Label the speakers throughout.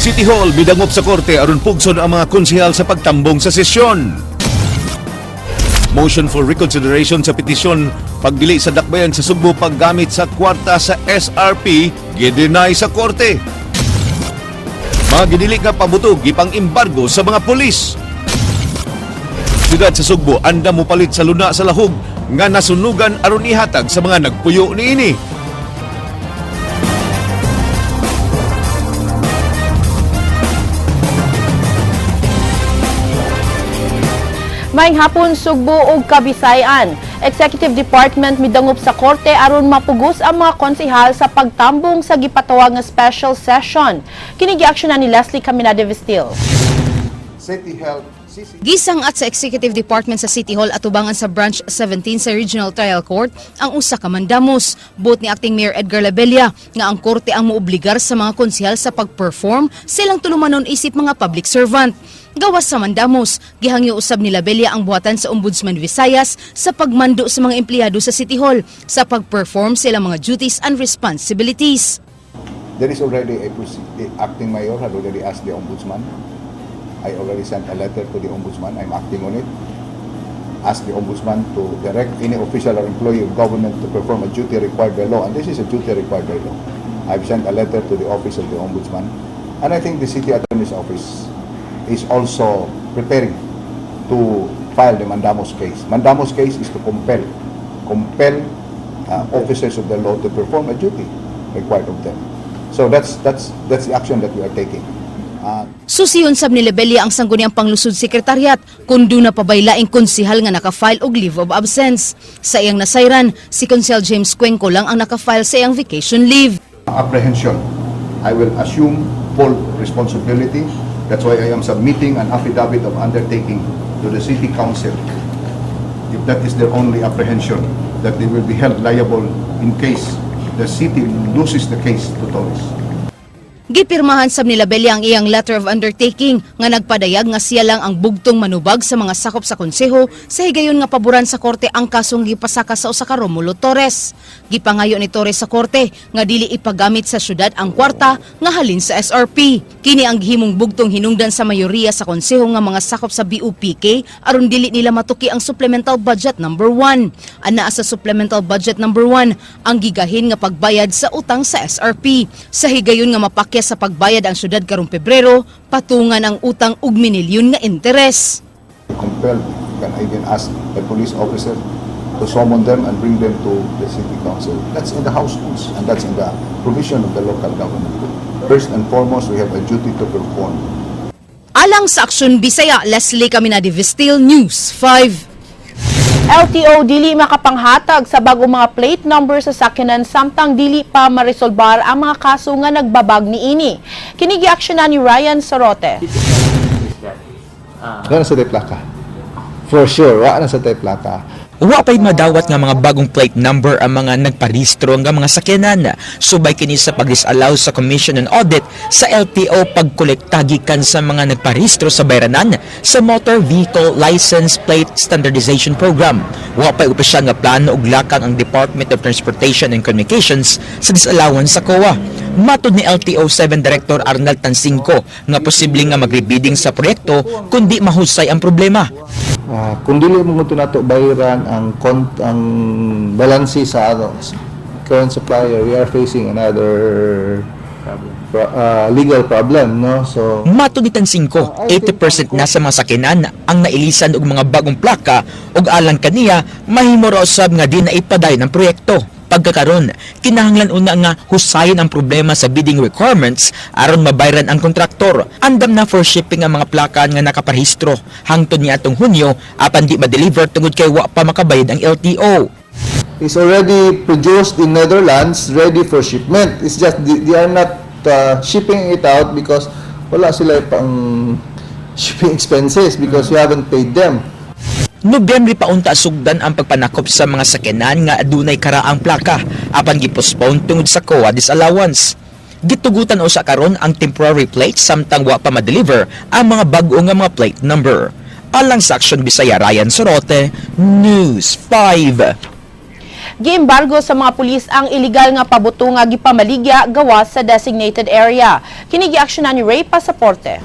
Speaker 1: City Hall midangop sa korte aron pugson ang mga konsehal sa pagtambong sa sesyon. Motion for reconsideration sa petisyon pagdili sa dakbayan sa Sugbo paggamit sa kwarta sa SRP gideny sa korte. Mga gidili nga pabutog gipang embargo sa mga pulis. Siyudad sa Sugbo anda mo palit sa luna sa lahog nga nasunugan aron ihatag sa mga nagpuyo niini.
Speaker 2: Maayong hapon Sugbo ug Kabisayan. Executive Department midangop sa korte aron mapugos ang mga konsehal sa pagtambong sa gipatawag nga special session. Kini giaksyonan ni Leslie Caminade Vistil.
Speaker 3: City Health
Speaker 4: Gisangat sa Executive Department sa City Hall atubangan sa Branch 17 sa Regional Trial Court ang usa ka mandamos. Buot ni Acting Mayor Edgar Labella nga ang korte ang moobligar sa mga konsehal sa pag-perform silang tulumanon isip mga public servant. Gawas sa mandamos, gihangyo usab ni Labella ang buhatan sa Ombudsman Visayas sa pagmando sa mga empleyado sa City Hall sa pag-perform silang mga duties and responsibilities.
Speaker 3: There is already the acting mayor had already asked the ombudsman. I already sent a letter to the ombudsman. I'm acting on it. Ask the ombudsman to direct any official or employee of government to perform a duty required by law. And this is a duty required by law. I've sent a letter to the office of the ombudsman. And I think the city attorney's office is also preparing to file the Mandamos case. Mandamos case is to compel officers of the law to perform a duty required of them. So that's the action that we are taking.
Speaker 4: Susiyon sab ni Labella ang sangguniang panglusod sekretariat kun do na pabaylaing konsehal nga naka-file og leave of absence. Sa iyang nasayran, si Konsehal James Cuenco lang ang naka-file sa iyang vacation leave.
Speaker 3: Apprehension. I will assume full responsibility. That's why I am submitting an affidavit of undertaking to the City Council. If that is their only apprehension, that they will be held liable in case the city loses the case to Torres.
Speaker 4: Gipirmahan sab ni Labella ang iyang letter of undertaking nga nagpadayag nga siya lang ang bugtong manubag sa mga sakop sa konseho sa higayon nga paboran sa korte ang kasong gipasaka sa usa ka Romulo Torres. Gipangayo ni Torres sa korte nga dili ipagamit sa syudad ang kwarta nga halin sa SRP. Kini ang gihimong bugtong hinungdan sa mayoriya sa konseho nga mga sakop sa BOPK aron dili nila matuki ang supplemental budget number 1. Anaa sa supplemental budget number 1 ang gigahin nga pagbayad sa utang sa SRP. Sa higayon nga mapakya sa pagbayad ang syudad karong Pebrero, patungan ang utang og minilyon nga interes.
Speaker 3: Compelled, can I even ask a police officer to summon them and bring them to the city council. That's in the house rules and that's in the provision of the local government. First and foremost, we have a duty to perform.
Speaker 4: Alang sa Aksyon Bisaya, Leslie Caminade Vistil, News 5.
Speaker 2: LTO dili makapanghatag sa bagong mga plate number sa sakyanan samtang dili pa maresolbar ang mga kaso nga nagbabag niini. Kini giaksyonan ni Ryan Sorote.
Speaker 3: Wala na sa tayo plaka. For sure, wala na sa tayo plaka.
Speaker 5: Wa pa'y madawat nga mga bagong plate number ang mga nagparehistro nga mga sakyanan. Subay kini sa pag-disallow sa Commission on Audit sa LTO pagkolekta gikan sa mga nagparehistro sa bayranan sa Motor Vehicle License Plate Standardization Program. Wa pa'y opisyal nga plano ug lakang ang Department of Transportation and Communications sa disallowance sa COA. Matod ni LTO 7 Director Arnald Tansingco nga posible nga magrebidding sa proyekto kundi mahusay ang problema.
Speaker 6: Kung dili mo ito nato bayaran ang balansi sa current supplier, we are facing another legal problem, no? So
Speaker 5: matod ni Tansingco, 80% na sa mga sakyanan ang nailisan og mga bagong plaka ug alang kaniya mahimo ra usab nga di na ipaday ng proyekto. Pagkakaron, kinahanglan una nga husayin ang problema sa bidding requirements aron mabayaran ang kontraktor. Andam na for shipping ang mga plaka nga nakaparehistro hangtod niadtong Hunyo apan di ma-deliver tungod kay wa pa makabayad ang LTO.
Speaker 6: it's already produced in Netherlands, ready for shipment. It's just they are not shipping it out because wala sila pang shipping expenses because we haven't paid them.
Speaker 5: Nobyembre pa unta sugdan ang pagpanakop sa mga sakyanan nga adunay karaang plaka apan gipostpone tungod sa COA disallowance. Gitugutan usa karon ang temporary plate samtang wa pa ma-deliver ang mga bag-o nga mga plate number. Alang sa Aksyon Bisaya, Ryan Sorote, News 5.
Speaker 2: Giembargo sa mga pulis ang iligal nga pabuto nga gipamaligya gawas sa designated area. Kini giaksyonan ni Ray Pasaporte.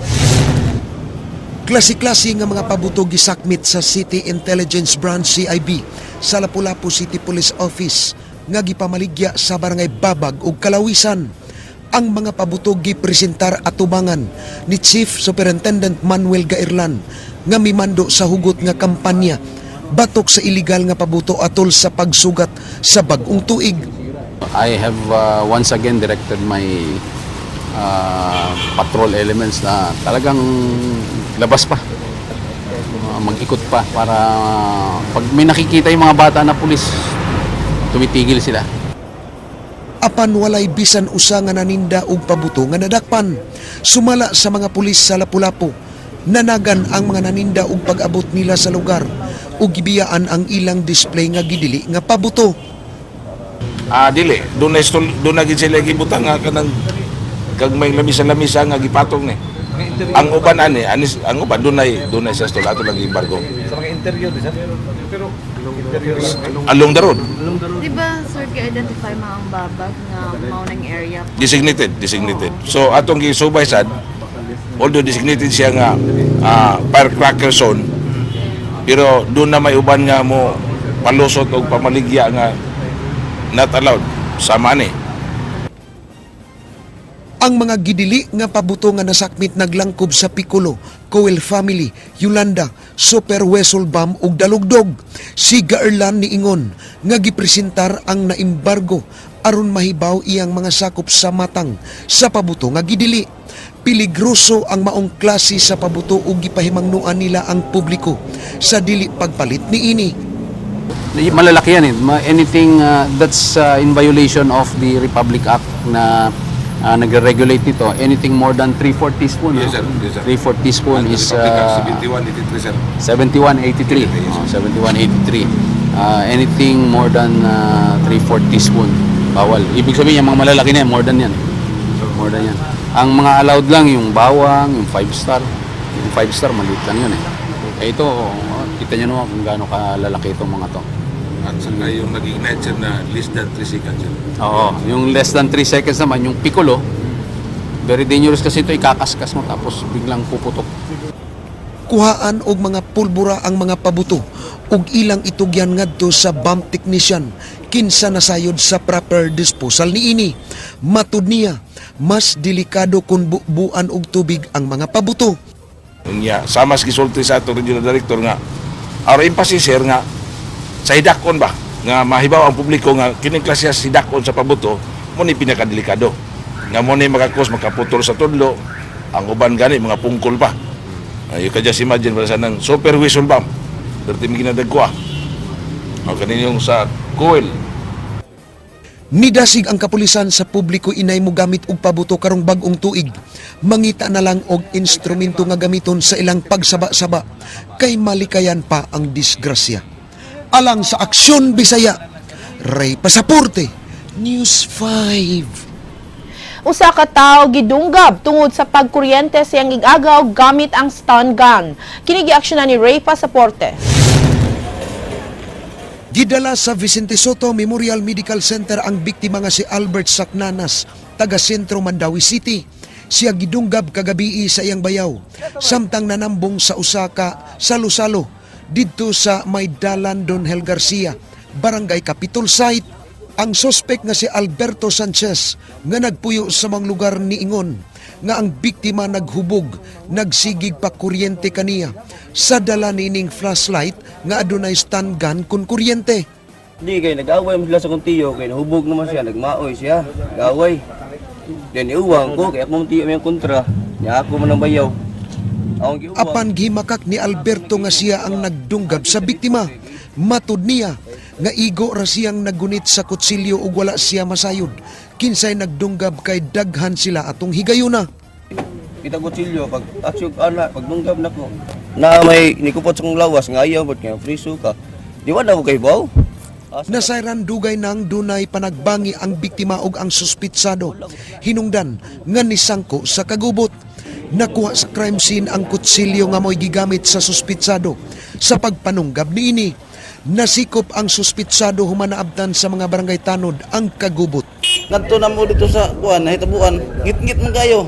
Speaker 7: Klase-klase nga mga pabuto gisakmit sa City Intelligence Branch CIB sa Lapu-Lapu City Police Office nga gipamaligya sa Barangay Babag ug Kalawisan. Ang mga pabuto gipresentar at tubangan ni Chief Superintendent Manuel Gairlan nga mimando sa hugot nga kampanya batok sa iligal nga pabuto atol sa pagsugat sa bag-ong tuig.
Speaker 8: I have once again directed my patrol elements na talagang labas pa, mag-ikot pa para pag may nakikita yung mga bata na pulis, tumitigil sila.
Speaker 7: Apan walay bisan usa nga naninda og pabuto nga nadakpan. Sumala sa mga pulis sa Lapu-Lapu, nanagan ang mga naninda og pag-abot nila sa lugar ug gibiyaan ang ilang display nga gidili nga pabuto.
Speaker 9: Dili, doon na gid sila gibutang nga kanang kag may lamisa-lamisa nga gipatong ni. Ang uban ang uban doon na sa stol ato lagi embargo. Sa mga interior pero along the road.
Speaker 10: Di ba, sir, i-identify mo ang babag na maunang area?
Speaker 9: Designated. So atong gisubay sad, although designated siya nga firecracker zone, pero doon na may uban nga mo palusot o pamaligya nga not allowed sa mani.
Speaker 7: Ang mga gidili nga pabuto nga nasakmit naglangkob sa Piccolo, Coel Family, Yolanda, Super Wesolbam ug Dalugdog. Si Gairlan ni Ingon nga gipresentar ang naimbargo aron mahibaw iyang mga sakop sa matang sa pabuto nga gidili. Piligroso ang maong klase sa pabuto ug gipahimangnuan nila ang publiko sa dili pagpalit niini.
Speaker 8: Malalaki yan anything that's in violation of the Republic Act na nagre-regulate nito, anything more than 3/4 teaspoon.
Speaker 9: Yes, sir. Yes, sir.
Speaker 8: 3/4 teaspoon is
Speaker 9: 7183 sir.
Speaker 8: 7183. 7183. Anything more than 3/4 teaspoon, bawal. Ibig sabihin, yung mga malalaki na yan, more than yan. More than yan. Ang mga allowed lang, yung bawang, yung 5-star. Yung 5-star, maliit lang yun ito, kita nyo naman kung gaano kalalaki itong mga to.
Speaker 9: At saka yung nag-ignite sir na less than 3 seconds sir.
Speaker 8: Oo, yung less than 3 seconds naman, yung Piccolo, very dangerous kasi ito, ikakaskas mo tapos biglang puputok.
Speaker 7: Kuhaan og mga pulbura ang mga pabuto ug ilang itugyan ngadto sa bomb technician kinsa nasayod sa proper disposal niini. Matud niya, mas delikado kung buuan og tubig ang mga pabuto.
Speaker 9: Unya, sama gisulti sa ato regional director nga our emphasis sir nga sa hidakon ba nga mahibaw ang publiko nga kining klase sa hidakon sa pabuto mo ni pinakadelikado nga mo ni makakos makaputol sa tudlo ang uban gani mga pungkol pa. You can just imagine para sa nang super whistle bomb 30 ginadagwa o kanin yung sa coil.
Speaker 7: Nidasig ang kapulisan sa publiko inay mo gamit og pabuto karong bag-ong tuig. Mangita na lang og instrumento nga gamiton sa ilang pagsaba-saba kay malikayan pa ang disgrasya. Alang sa Aksyon Bisaya, Ray Pasaporte, News 5.
Speaker 2: Usa ka tawo gidunggab tungod sa pagkuryente siyang igagaw gamit ang stun gun. Kini giaksyonan ni Ray Pasaporte.
Speaker 7: Gidala sa Vicente Soto Memorial Medical Center ang biktima nga si Albert Sacnanas, taga Sentro Mandawi City. Siya gidunggab kagabi sa iyang bayaw, samtang nanambong sa usa ka salo-salo didto sa Maydalan Donhel Garcia, Barangay Capitol Site. Ang sospek nga si Alberto Sanchez nga nagpuyo sa mga lugar ni Ingon nga ang biktima naghubog, nagsigig pa kuryente kaniya sa dala nining flashlight nga adunay stun gun kun kuryente.
Speaker 11: Di kay nag-away mo sila sa kuntiyo kay nahubog naman siya, nagmaoy siya, nag-away. Then iuwang ko kay akong tiyo may kontra, niya ako man ang bayaw.
Speaker 7: Apan gimakak ni Alberto nga siya ang nagdunggab sa biktima. Matud niya nga igo ra siyang nagunit sa kutsilyo ug wala siya masayod. Kinsay nagdunggab kay daghan sila atong higayuna.
Speaker 11: Kita kutsilyo pag asyog anak pag dunggab nako. Na may nikupot sa kong lawas nga ayaw bot kay free suka. Di wa na ko kay baw.
Speaker 7: Nasayran dugay nang dunay panagbangi ang biktima ug ang suspitsado. Hinungdan nga nisangko sa kagubot. Nakuha sa crime scene ang kutsilyo nga mo'y gigamit sa suspitsado sa pagpanunggab niini. Nasikop ang suspitsado humanaabtan sa mga barangay tanod ang kagubot.
Speaker 11: Ngadto na mo dito sa kuan, nahitabuan, ngit-ngit man kayo.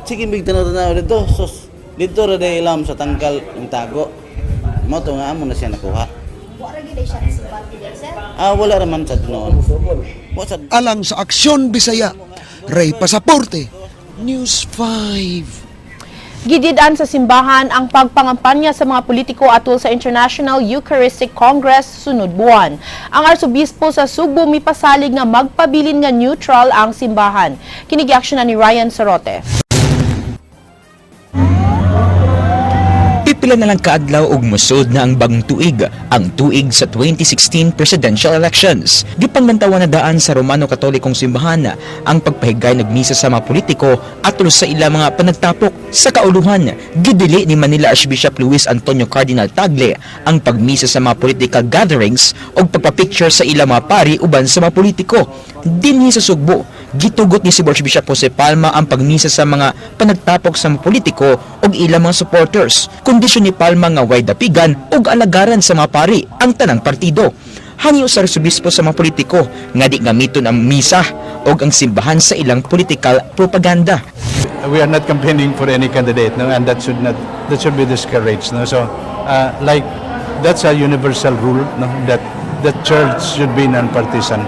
Speaker 11: Sige, big tanaw dito. Sos, dito ra day ilam sa tangkal ng tago. Mo to nga amo na siya nakuha. Wala raman sa noon.
Speaker 7: Alang sa Aksyon Bisaya, Ray Pasaporte, News 5.
Speaker 2: Gididan sa simbahan ang pagpangampanya sa mga politiko atol sa International Eucharistic Congress sunod buwan. Ang Arsobispo sa Subo mipasalig nga magpabilin nga neutral ang simbahan. Kinigiaksyon na ni Ryan Sorote.
Speaker 5: Pipila na lang kaadlaw og musod na ang bagong tuig, ang tuig sa 2016 presidential elections. Gipanglantawan na daan sa Romano Katolikong Simbahan ang pagpahigay nagmisa sa mga politiko atol sa ilang mga panagtapok. Sa kauluhan, gidili ni Manila Archbishop Luis Antonio Cardinal Tagle ang pagmisa sa mga political gatherings o pagpapicture sa ilang mga pari uban sa mga politiko. Dinhi sa Sugbo, gitugot ni si Archbishop Jose Palma ang pagmisa sa mga panagtapok sa mga politiko o ilang mga supporters. Kondisyon ni Palma nga way dapigan o alagaran sa mga pari ang tanang partido. Hangyo sa Arsobispo sa mga politiko nga di gamiton ang misa o ang simbahan sa ilang political propaganda.
Speaker 12: We are not campaigning for any candidate, no, and that should be discouraged, no. So, like that's a universal rule, no, that the church should be non-partisan.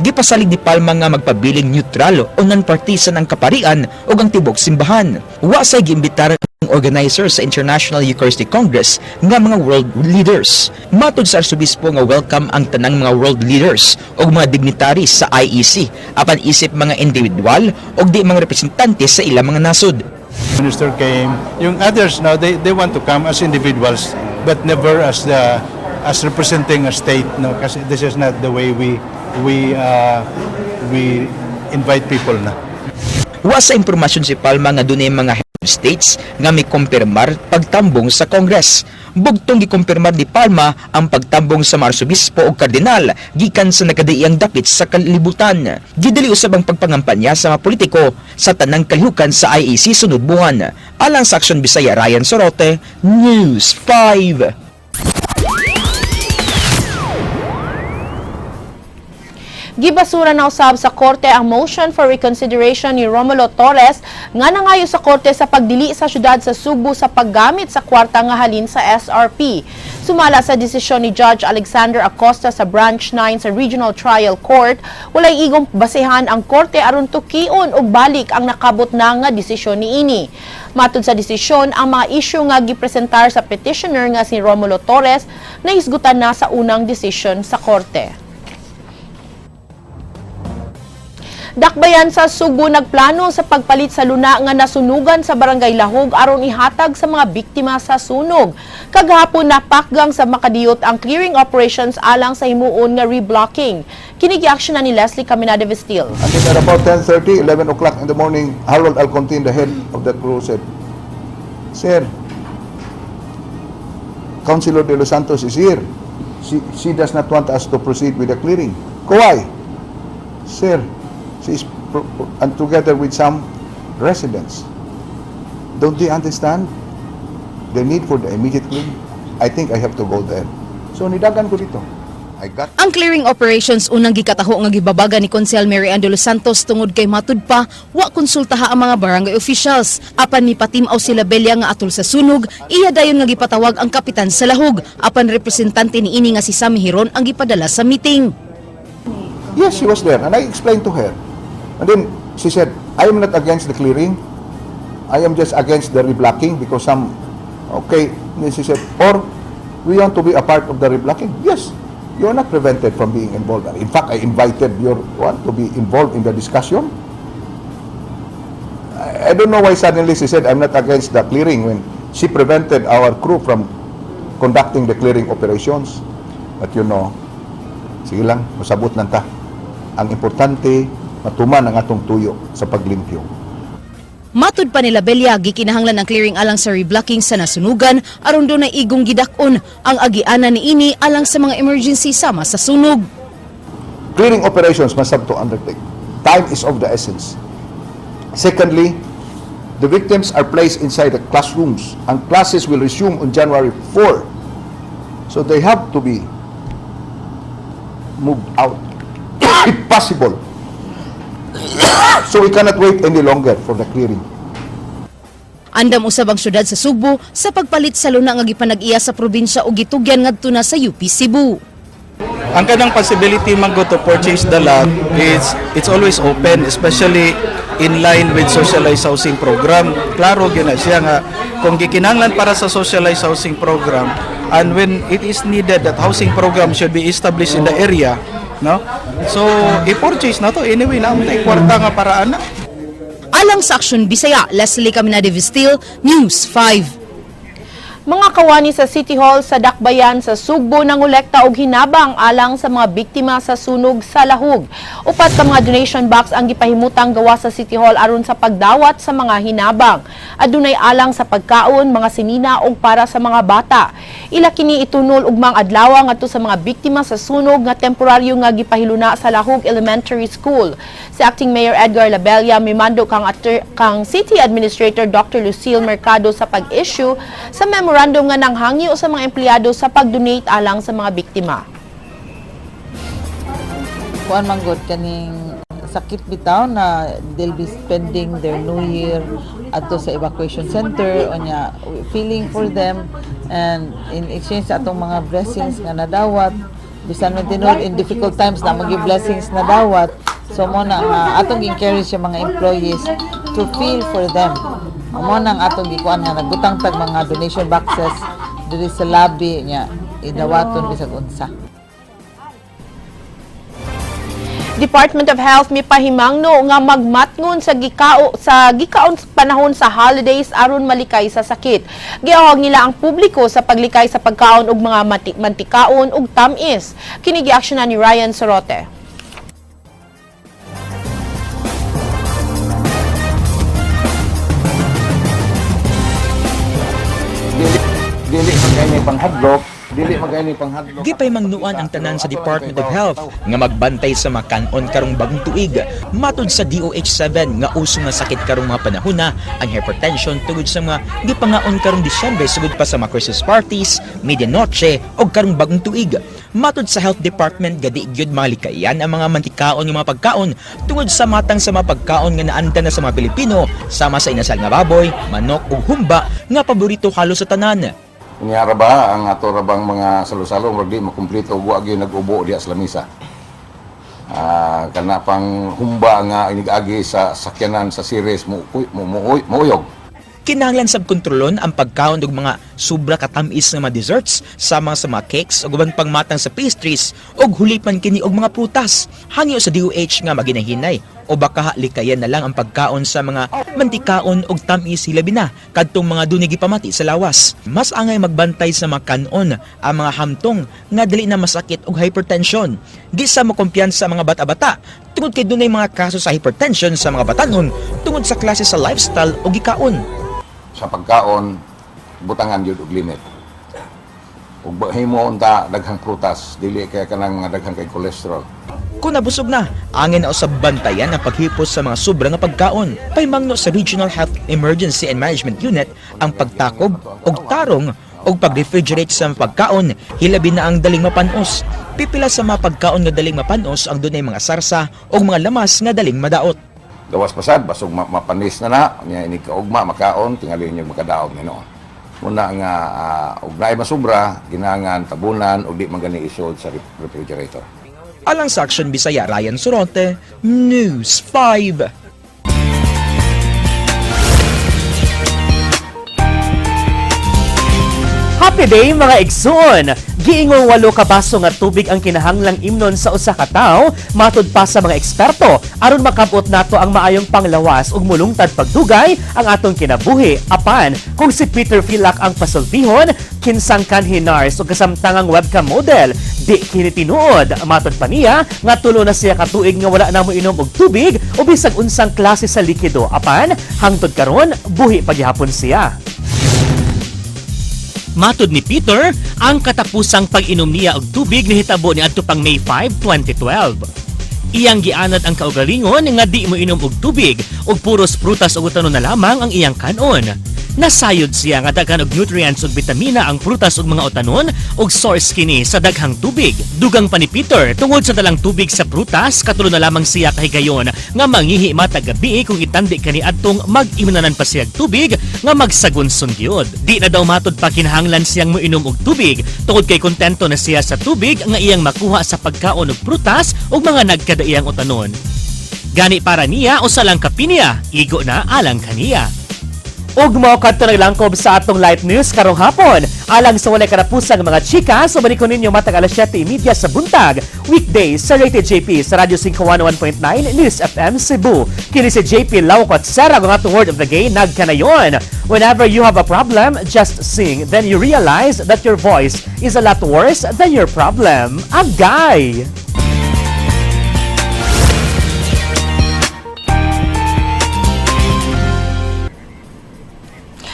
Speaker 5: Gipasalig ni Palma nga magpabiling neutral o non-partisan ang kaparian o ang tibok simbahan. Wa say giimbitaran ang organizer sa International Eucharistic Congress nga mga world leaders. Matod sa Arsobispo nga welcome ang tanang mga world leaders o mga dignitaries sa IEC apan isip mga individual o di mga representante sa ilang mga nasod.
Speaker 12: Minister came, yung others now they want to come as individuals but never as representing a state, no, kasi this is not the way we invite people na.
Speaker 5: Wa sa impormasyon si Palma nga dunay mga head of states nga may kumpirmar pagtambong sa Congress. Bugtong gikumpirmar ni Palma ang pagtambong sa Arsobispo o Kardinal gikan sa nakadaiyang dapit sa kalibutan. Gidali usab ang pagpangampanya sa mga politiko sa tanang kalihukan sa IEC sunod buwan. Alang sa Aksyon Bisaya, Ryan Sorote, News 5.
Speaker 2: Gibasura na usab sa korte ang motion for reconsideration ni Romulo Torres nga nangayo sa korte sa pagdili sa syudad sa Subo sa paggamit sa kwarta nga halin sa SRP. Sumala sa desisyon ni Judge Alexander Acosta sa Branch 9 sa Regional Trial Court, walay igong basehan ang korte aron tukion og balik ang nakabot na nga desisyon niini. Matud sa desisyon, ang mga isyu nga gipresentar sa petitioner nga si Romulo Torres nahisgutan na sa unang desisyon sa korte. Dakbayan sa Subo nagplano sa pagpalit sa luna nga nasunugan sa Barangay Lahog aron ihatag sa mga biktima sa sunog. Kagahapon napakgang sa Makadiyot ang clearing operations alang sa himuon nga reblocking. Kinigiaksyon na ni Leslie Caminada Vestil.
Speaker 3: And then at about 10:30, 11 o'clock in the morning, Harold Alcontin, the head of the crew, said, "Sir, Councilor De Los Santos is here. She does not want us to proceed with the clearing." Why? Sir, she is and together with some residents. Don't they understand the need for the immediate clearing? I think I have to go there. So nidagan ko dito.
Speaker 4: Ang clearing operations unang gikataho nga gibabaga ni Konsehal Mary Ann de Los Santos tungod kay matud pa wa konsultaha ang mga barangay officials. Apan mipatimaw sila Belia nga atol sa sunog, iya dayon nga gipatawag ang kapitan sa Lahog. Apan representante niini nga si Sammy Hiron ang gipadala sa meeting.
Speaker 3: Yes, she was there, and I explained to her. And then she said, "I am not against the clearing. I am just against the reblocking because some." Okay, and then she said, "Or we want to be a part of the reblocking." Yes. You are not prevented from being involved. In fact, I invited your one to be involved in the discussion. I don't know why suddenly she said I'm not against the clearing when she prevented our crew from conducting the clearing operations. But you know, sige lang, masabot lang ta. Ang importante, matuman ang atong tuyo sa paglimpyo.
Speaker 4: Matud pa nila Belia, gikinahanglan ang clearing alang sa reblocking sa nasunugan aron do na igong gidakon ang agiana niini alang sa mga emergency sama sa sunog.
Speaker 3: Clearing operations must have to undertake. Time is of the essence. Secondly, the victims are placed inside the classrooms and classes will resume on January 4. So they have to be moved out if possible. So we cannot wait any longer for the clearing.
Speaker 4: Andam usab ang syudad sa Sugbo sa pagpalit sa luna nga gipanag-iya sa probinsya ug gitugyan ngadto na sa UP Cebu.
Speaker 13: Ang kanang possibility mag go to purchase the land it's always open, especially in line with socialized housing program. Klaro gyud na siya nga kung gikinahanglan para sa socialized housing program and when it is needed that housing program should be established in the area, no? So i-purchase na to anyway na may kwarta nga paraan na.
Speaker 4: Alang sa Aksyon Bisaya, Leslie Caminade Vistil, News 5.
Speaker 2: Mga kawani sa City Hall sa Dakbayan sa Sugbo nangolekta og hinabang alang sa mga biktima sa sunog sa Lahug. Upat ka mga donation box ang gipahimutang gawa sa City Hall aron sa pagdawat sa mga hinabang. Adunay alang sa pagkaon, mga sinina ug para sa mga bata. Ila kini itunol ugmang adlaw ngadto sa mga biktima sa sunog nga temporaryo nga gipahiluna sa Lahug Elementary School. Si Acting Mayor Edgar Labella mimando kang City Administrator Dr. Lucille Mercado sa pag-issue sa memorandum nga nanghangyo sa mga empleyado sa pag-donate alang sa mga biktima.
Speaker 14: Kuan manggod kaning sakit bitaw na they'll be spending their New Year adto sa evacuation center onya feeling for them and in exchange sa atong mga blessings nga nadawat bisan man tinud in difficult times na magi blessings na dawat so mo na atong encourage yung mga employees to feel for them. Amo nang atong gikuan nga nagbutang tag mga donation boxes diri sa lobby nya idawaton bisag unsa.
Speaker 2: Department of Health mipahimangno nga magmatngon sa gikaon panahon sa holidays aron malikay sa sakit. Giawag nila ang publiko sa paglikay sa pagkaon ug mga mantikaon ug tamis. Kini giaksyonan ni Ryan Sorote.
Speaker 3: Dili magkaya panghadlok, dili magkaya panghadlok.
Speaker 5: Gipay mangnuan ang tanan sa Department of Health nga magbantay sa mga kanon karong bagong tuig. Matud sa DOH-7 nga uso nga sakit karong mga panahona ang hypertension tungod sa mga gipangaon karong Disyembre sugod pa sa mga Christmas parties, medianoche o karong bagong tuig. Matud sa Health Department gadi gyud malikayan ang mga mantikaon nga mga pagkaon tungod sa matang sa mga pagkaon nga naanda na sa mga Pilipino sama sa inasal nga baboy, manok ug humba nga paborito halos sa tanan.
Speaker 3: Unyara ba ang ato rabang mga salo-salo murag di makumpleto ug wa gyud nag-ubo diha sa lamisa. Kana pang humba nga inigagi sa sakyanan sa series muuyog.
Speaker 5: Kinahanglan sab kontrolon ang pagkaon og mga sobra katamis nga mga desserts sama sa mga cakes ug uban pang matang sa pastries ug hulipan kini og mga prutas. Hangyo sa DOH nga maginahinay o baka likayan na lang ang pagkaon sa mga mantikaon ug tamis hilabi na kadtong mga dunay gipamati sa lawas. Mas angay magbantay sa mga kanon ang mga hamtong nga dili na masakit ug hypertension. Di sa mo kumpiyansa sa mga bata-bata tungod kay dunay mga kaso sa hypertension sa mga batanon tungod sa klase sa lifestyle ug gikaon.
Speaker 3: Sa pagkaon butangan jud og limit. Ug himo unta daghang prutas dili kay kanang mga daghang kay cholesterol.
Speaker 5: Kung nabusog na, angin na usab bantayan ang paghipos sa mga sobra nga pagkaon. Paymangno sa Regional Health Emergency and Management Unit ang pagtakob og tarong og pag-refrigerate sa mga pagkaon, hilabi na ang daling mapanos. Pipila sa mga pagkaon nga daling mapanos ang dunay mga sarsa o mga lamas nga daling madaot.
Speaker 3: Gawas pasad basog mapanis na nya ini kaugma makaon tingali niyo makadaog ni noon. Muna nga ug naay masubra ginangan tabunan ug di magani isod sa refrigerator.
Speaker 5: Alang sa Aksyon Bisaya, Ryan Sorote, News 5.
Speaker 15: Happy day mga igsoon! Giingong 8 ka baso nga tubig ang kinahanglang imnon sa usa ka tawo, matud pa sa mga eksperto aron makabot nato ang maayong panglawas ug mulungtad pagdugay ang atong kinabuhi. Apan kung si Peter Filac ang pasultihon, kinsang kanhi nurse ug kasamtangang webcam model, di kini tinuod. Matud pa niya nga tulo na siya ka tuig nga wala na mo inom og tubig o bisag unsang klase sa likido. Apan hangtod karon buhi pa gihapon siya. Matud ni Peter, ang katapusang pag-inom niya og tubig nahitabo niadto pang May 5, 2012. Iyang gianad ang kaugalingon nga di mo inom og tubig ug puros prutas ug utanon na lamang ang iyang kanon. Nasayod siya nga daghan og nutrients ug bitamina ang prutas ug mga utanon ug source kini sa daghang tubig. Dugang pa ni Peter tungod sa dalang tubig sa prutas katulo na lamang siya kahigayon nga manghihi matag gabi kung itandi kani adtong mag-imunanan pa siya tubig nga magsagunson gyud. Di na daw matud pa kinahanglan siyang moinom og tubig tungod kay kontento na siya sa tubig nga iyang makuha sa pagkaon og prutas ug mga nagkadaiyang utanon. Gani para niya o sa lang kapinya, igo na alang kaniya. Ug mao kadto naglangkob sa atong light news karong hapon. Alang sa walay karapusang mga chika, so balikon ninyo matag alas 7:30 sa buntag, weekdays sa Rated JP sa Radio 511.9 News FM Cebu. Kini si JP Lawkot Serra ang atong word of the day nagkanayon. Whenever you have a problem, just sing, then you realize that your voice is a lot worse than your problem. Agay!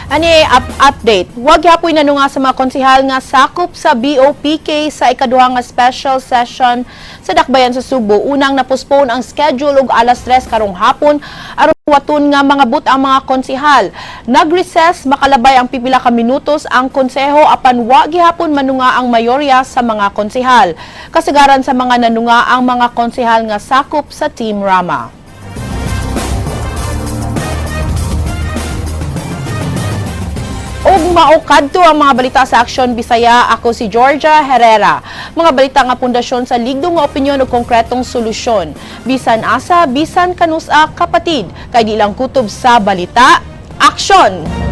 Speaker 2: Ani update, wag yapoy nanunga sa mga konsehal nga sakop sa BOPK sa ikaduha nga special session sa Dakbayan sa Subo. Unang napospone ang schedule og alas 3 karong hapon aron waton nga mga but ang mga konsehal. Nag-recess makalabay ang pipila ka minutos ang konseho apan wa gihapon manunga ang mayorya sa mga konsehal. Kasagaran sa mga nanunga ang mga konsehal nga sakop sa Team Rama. Og maokadto ang mga balita sa Aksyon Bisaya. Ako si Georgia Herrera. Mga balita nga pundasyon sa ligdong nga opinyon o konkretong solusyon. Bisan asa, bisan kanusa kapatid. Kay di lang kutob sa balita, aksyon!